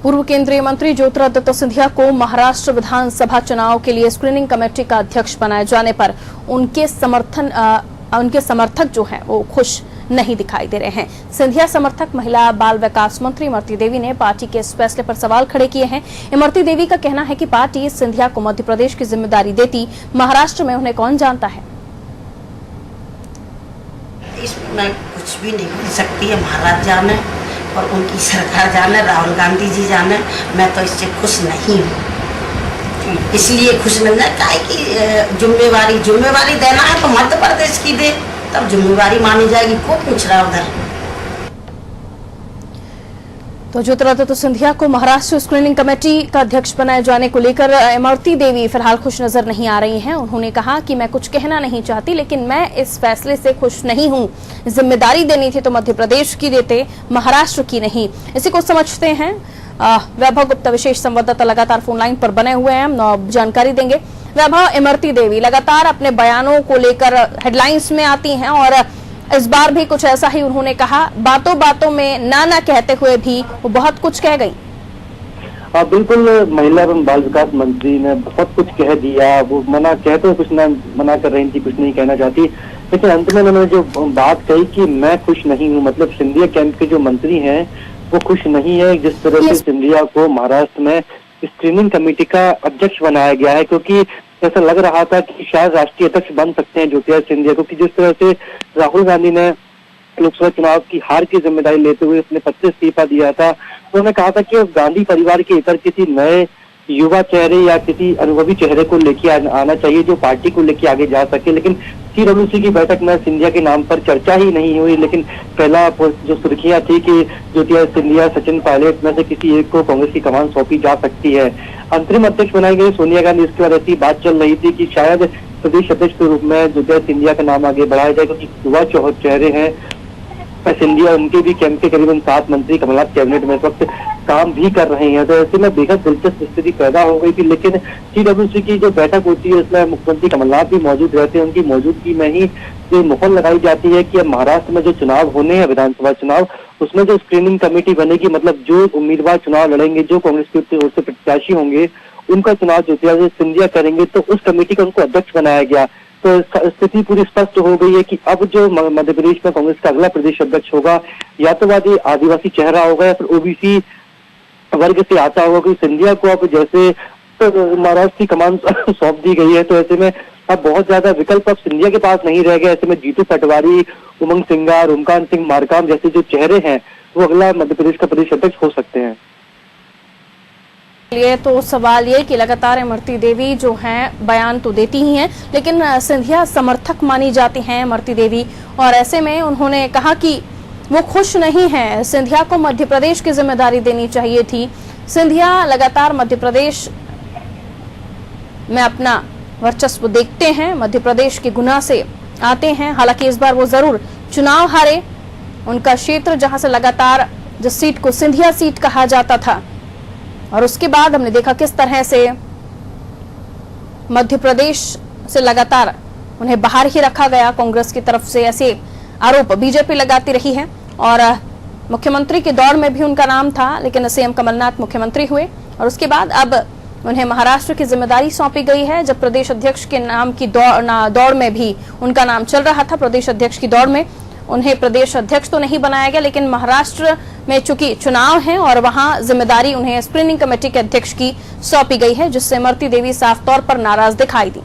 पूर्व केंद्रीय मंत्री ज्योतिरादित्य सिंधिया को महाराष्ट्र विधानसभा चुनाव के लिए स्क्रीनिंग कमेटी का अध्यक्ष बनाए जाने पर उनके समर्थक जो हैं वो खुश नहीं दिखाई दे रहे हैं। सिंधिया समर्थक महिला बाल विकास मंत्री इमरती देवी ने पार्टी के इस फैसले पर सवाल खड़े किए हैं। इमरती देवी का कहना है कि पार्टी सिंधिया को मध्य प्रदेश की जिम्मेदारी देती, महाराष्ट्र में उन्हें कौन जानता है। इसमें कुछ भी नहीं बोल सकती है, महाराज जाने और उनकी सरकार जाने, राहुल गांधी जी जाने। मैं तो इससे खुश नहीं हूँ, इसलिए खुश नहीं है कि जिम्मेवारी देना है तो मध्य प्रदेश की दे, तब जिम्मेवारी मानी जाएगी। को पूछ रहा उधर। तो ज्योतिरादित्य सिंधिया को महाराष्ट्र स्क्रीनिंग कमेटी का अध्यक्ष बनाए जाने को लेकर इमरती देवी फिलहाल खुश नजर नहीं आ रही हैं। उन्होंने कहा कि मैं कुछ कहना नहीं चाहती, लेकिन मैं इस फैसले से खुश नहीं हूं। जिम्मेदारी देनी थी तो मध्य प्रदेश की देते, महाराष्ट्र की नहीं। इसी को समझते हैं। वैभव गुप्ता विशेष संवाददाता लगातार फोन लाइन पर बने हुए हैं, हम जानकारी देंगे। वैभव, इमरती देवी लगातार अपने बयानों को लेकर हेडलाइंस में आती हैं और इस बार भी कुछ ऐसा ही उन्होंने कहा। बातों बातों में ना कहते हुए भी वो बहुत कुछ कह गई। बिल्कुल, महिला एवं बाल विकास मंत्री ने बहुत कुछ कह दिया। वो मना कहते कुछ ना मना कर रही थी, कुछ नहीं कहना चाहती, लेकिन अंत में उन्होंने जो बात कही कि मैं खुश नहीं हूँ, मतलब सिंधिया कैंप के जो मंत्री हैं वो खुश नहीं है जिस तरह से सिंधिया को महाराष्ट्र में स्क्रीनिंग कमेटी का अध्यक्ष बनाया गया है, क्योंकि ऐसा लग रहा था कि शायद राष्ट्रीय अध्यक्ष बन सकते हैं ज्योतिरादित्य सिंधिया, क्योंकि जिस तरह से राहुल गांधी ने लोकसभा चुनाव की हार की जिम्मेदारी लेते हुए अपने पद से इस्तीफा दिया था, उन्होंने कहा था कि गांधी परिवार के इतर किसी नए युवा चेहरे या किसी अनुभवी चेहरे को लेके आना चाहिए जो पार्टी को लेके आगे जा सके। लेकिन CWC की बैठक में सिंधिया के नाम पर चर्चा ही नहीं हुई, लेकिन पहला जो सुर्खियां थी कि ज्योतिरादित्य सिंधिया, सचिन पायलट में से किसी एक को कांग्रेस की कमान सौंपी जा सकती है। अंतरिम अध्यक्ष बनाई गई सोनिया गांधी, इसके बाद ऐसी बात चल रही थी कि शायद प्रदेश अध्यक्ष के रूप में ज्योतिरादित्य सिंधिया का नाम आगे बढ़ाया जाए, क्योंकि युवा चेहरे हैं सिंधिया। उनके भी कैंप के करीबन 7 मंत्री कमलनाथ कैबिनेट में इस वक्त काम भी कर रहे हैं, तो ऐसे में बेहद दिलचस्प स्थिति पैदा हो गई थी। लेकिन CWC की जो बैठक होती है उसमें मुख्यमंत्री कमलनाथ भी मौजूद रहते हैं। उनकी मौजूदगी में ही ये मुहर लगाई जाती है कि अब महाराष्ट्र में जो चुनाव होने हैं, विधानसभा चुनाव, उसमें जो स्क्रीनिंग कमेटी बनेगी, मतलब जो उम्मीदवार चुनाव लड़ेंगे, जो कांग्रेस की ओर से प्रत्याशी होंगे, उनका चुनाव ज्योतिरादित्य सिंधिया करेंगे, तो उस कमेटी का उनको अध्यक्ष बनाया गया। तो स्थिति पूरी स्पष्ट हो गई है कि अब जो मध्य प्रदेश में कांग्रेस का अगला प्रदेश अध्यक्ष होगा, या तो वादी आदिवासी चेहरा होगा या फिर OBC वर्ग से आता होगा। कि सिंधिया को अब जैसे तो महाराष्ट्र की कमान सौंप दी गई है, तो ऐसे में अब बहुत ज्यादा विकल्प अब सिंधिया के पास नहीं रह गया। ऐसे में जीतू पटवारी, उमंग सिंगार, ओमकार सिंह मारकाम जैसे जो चेहरे हैं वो अगला मध्य प्रदेश का प्रदेश अध्यक्ष हो सकते हैं। ये तो सवाल ये कि लगातार इमरती देवी जो हैं बयान तो देती ही हैं, लेकिन सिंधिया समर्थक मानी जाती हैं इमरती देवी, और ऐसे में उन्होंने कहा कि वो खुश नहीं है। सिंधिया को मध्य प्रदेश की जिम्मेदारी देनी चाहिए थी। सिंधिया लगातार मध्य प्रदेश में अपना वर्चस्व देखते हैं, मध्य प्रदेश के गुना से आते हैं। हालांकि इस बार वो जरूर चुनाव हारे। उनका क्षेत्र जहां से लगातार जिस सीट को सिंधिया सीट कहा जाता था, और उसके बाद हमने देखा किस तरह से मध्य प्रदेश से लगातार उन्हें बाहर ही रखा गया कांग्रेस की तरफ से। ऐसे आरोप बीजेपी लगाती रही है, और मुख्यमंत्री के दौर में भी उनका नाम था, लेकिन CM कमलनाथ मुख्यमंत्री हुए और उसके बाद अब उन्हें महाराष्ट्र की जिम्मेदारी सौंपी गई है। जब प्रदेश अध्यक्ष के नाम की दौड़ में भी उनका नाम चल रहा था, प्रदेश अध्यक्ष की दौड़ में उन्हें प्रदेश अध्यक्ष तो नहीं बनाया गया, लेकिन महाराष्ट्र में चूंकि चुनाव है और वहां जिम्मेदारी उन्हें स्क्रीनिंग कमेटी के अध्यक्ष की सौंपी गई है, जिससे इमरती देवी साफ तौर पर नाराज दिखाई दी।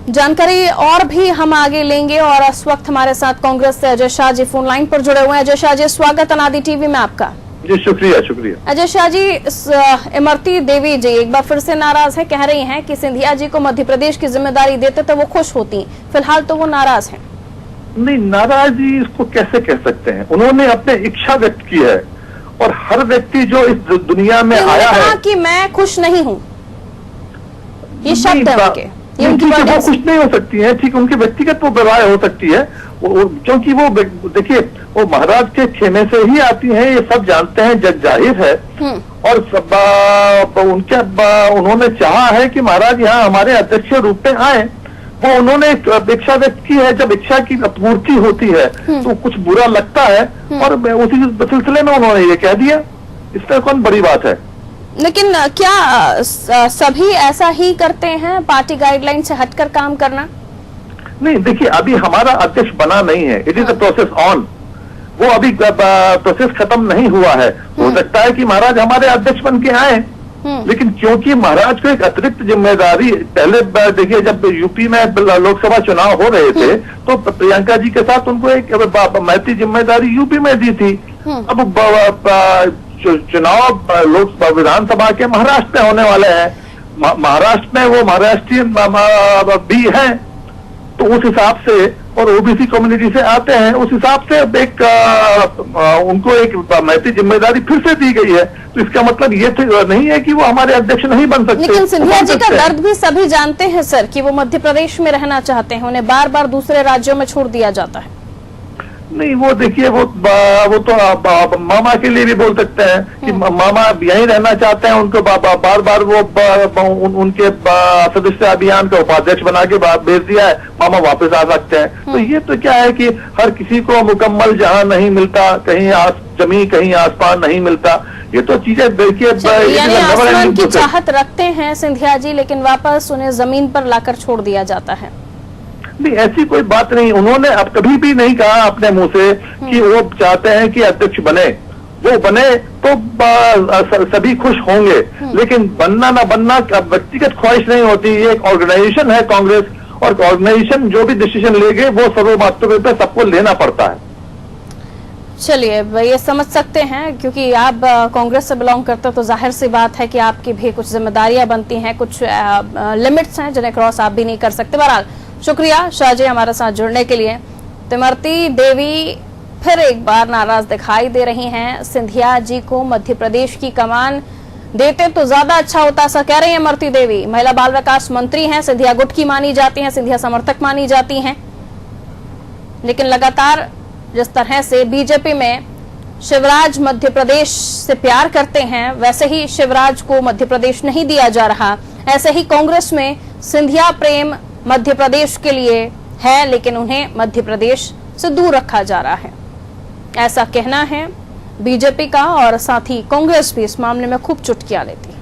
जानकारी और भी हम आगे लेंगे, और इस वक्त हमारे साथ कांग्रेस से अजय शाह जी फोन लाइन पर जुड़े हुए हैं। अजय शाह जी, स्वागत अनादि टीवी में आपका। जी शुक्रिया। अजय शाह जी, इमरती देवी जी एक बार फिर से नाराज है, कह रही हैं कि सिंधिया जी को मध्य प्रदेश की जिम्मेदारी देते तो वो खुश होती, फिलहाल तो वो नाराज हैं। नहीं, नाराजगी इसको कैसे कह सकते हैं? उन्होंने अपने इच्छा व्यक्त की है, और हर व्यक्ति जो इस दुनिया में आया है कि मैं खुश नहीं हूँ, ये शब्द है उनके, ये उनकी वो खुश नहीं हो सकती है। ठीक, उनके व्यक्तिगत वो राय हो सकती है, क्योंकि वो देखिए वो महाराज के खेमे से ही आती हैं, ये सब जानते हैं, जग जाहिर है। और उन्होंने चाहा है कि महाराज यहाँ हमारे अध्यक्ष रूप में आए, वो उन्होंने एक इच्छा व्यक्त की है। जब इच्छा की पूर्ति होती है तो कुछ बुरा लगता है, और उसी सिलसिले में उन्होंने ये कह दिया। इसमें कौन बड़ी बात है? लेकिन क्या सभी ऐसा ही करते हैं, पार्टी गाइडलाइन से हटकर काम करना? नहीं, देखिए, अभी हमारा अध्यक्ष बना नहीं है। It is a process on. वो अभी प्रोसेस खत्म नहीं हुआ है। हो सकता है कि महाराज हमारे अध्यक्ष बन के आए, लेकिन क्योंकि महाराज को एक अतिरिक्त जिम्मेदारी, पहले देखिए जब यूपी में लोकसभा चुनाव हो रहे थे तो प्रियंका जी के साथ उनको एक महती जिम्मेदारी यूपी में दी थी। अब चुनाव लोक विधानसभा के महाराष्ट्र में होने वाले हैं। महाराष्ट्र में वो महाराष्ट्रीय भी हैं, तो उस हिसाब से, और ओबीसी कम्युनिटी से आते हैं, उस हिसाब से एक उनको एक महती जिम्मेदारी फिर से दी गई है। तो इसका मतलब ये नहीं है कि वो हमारे अध्यक्ष नहीं बन सकते। लेकिन सिंधिया जी का दर्द भी सभी जानते हैं सर, कि वो मध्य प्रदेश में रहना चाहते हैं, उन्हें बार बार दूसरे राज्यों में छोड़ दिया जाता है। नहीं, वो देखिए, वो तो मामा के लिए भी बोल सकते हैं कि मामा यहीं रहना चाहते हैं। उनको बार बार वो उनके सदस्य अभियान का उपाध्यक्ष बना के भेज दिया है, मामा वापस आ सकते हैं। तो ये तो क्या है कि हर किसी को मुकम्मल जहां नहीं मिलता, कहीं जमीन कहीं आसमान नहीं मिलता। ये तो चीजें देखिए, यानी आसमान की चाहत रखते हैं सिंधिया जी, लेकिन वापस उन्हें जमीन पर लाकर छोड़ दिया जाता है। नहीं, ऐसी कोई बात नहीं। उन्होंने अब कभी भी नहीं कहा अपने मुंह से कि वो चाहते हैं कि अध्यक्ष बने। वो बने तो सभी खुश होंगे, लेकिन बनना ना बनना व्यक्तिगत ख्वाहिश नहीं होती। ये एक ऑर्गेनाइजेशन है कांग्रेस, और ऑर्गेनाइजेशन जो भी डिसीजन लेंगे वो सर्वमात्रा पे सबको लेना पड़ता है। चलिए, ये समझ सकते हैं, क्योंकि आप कांग्रेस से बिलोंग करते हो तो जाहिर सी बात है कि आपकी भी कुछ जिम्मेदारियां बनती हैं, कुछ लिमिट्स हैं जिन्हें क्रॉस आप भी नहीं कर सकते। बहरहाल शुक्रिया शाहजी हमारे साथ जुड़ने के लिए। तो इमरती देवी फिर एक बार नाराज दिखाई दे रही हैं। सिंधिया जी को मध्य प्रदेश की कमान देते तो ज्यादा अच्छा होता, ऐसा कह रही हैं इमरती देवी। महिला बाल विकास मंत्री हैं, सिंधिया गुट की मानी जाती हैं, सिंधिया समर्थक मानी जाती हैं, लेकिन लगातार जिस तरह से बीजेपी में शिवराज मध्य प्रदेश से प्यार करते हैं, वैसे ही शिवराज को मध्य प्रदेश नहीं दिया जा रहा। ऐसे ही कांग्रेस में सिंधिया प्रेम मध्य प्रदेश के लिए है, लेकिन उन्हें मध्य प्रदेश से दूर रखा जा रहा है, ऐसा कहना है बीजेपी का। और साथ ही कांग्रेस भी इस मामले में खूब चुटकियां लेती है।